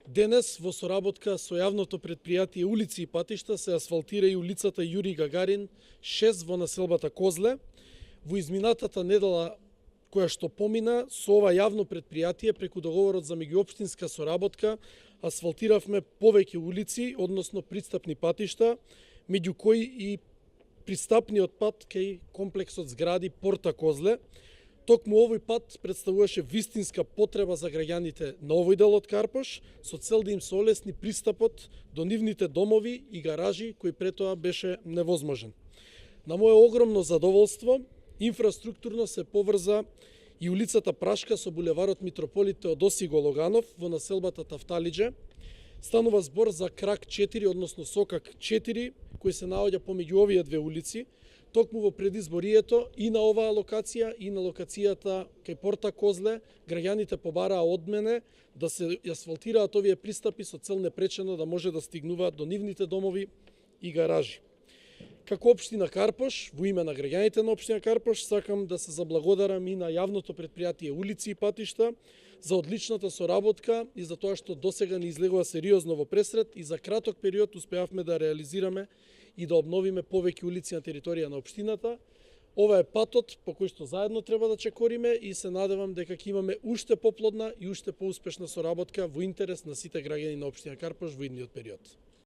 Денес во соработка со јавното претпријатие Улици и патишта се асфалтира и улицата Јури Гагарин 6 во населбата Козле. Во изминатата недела која што помина, со ова јавно претпријатие преку договорот за меѓуопштинска соработка асфалтиравме повеќе улици, односно пристапни патишта, меѓу кои и пристапниот пат кај комплексот згради Порта Козле. Токму овој пат представуваше вистинска потреба за граѓаните на овој дел од Карпош, со цел да им се олесни пристапот до нивните домови и гаражи, кој пред тоа беше невозможен. На мое огромно задоволство, инфраструктурно се поврза и улицата Прашка со булеварот Митрополит Теодосиго Логанов во населбата Тафталиџе. Станува збор за крак 4, односно сокак 4, кој се наоѓа помеѓу овие две улици. Токму во предизборието и на оваа локација и на локацијата кај Порта Козле, граѓаните побараа од мене да се асфалтираат овие пристапи со цел непречено да може да стигнуваат до нивните домови и гаражи. Како општина Карпош, во име на граѓаните на општина Карпош, сакам да се заблагодарам и на јавното претпријатие Улици и патишта за одличната соработка и за тоа што досега ни излегува сериозно во пресред и за краток период успеавме да реализираме и да обновиме повеќе улици на територија на општината. Ова е патот по кој што заедно треба да чекориме и се надевам дека ќе имаме уште поплодна и уште поуспешна соработка во интерес на сите граѓани на општина Карпош во идниот период.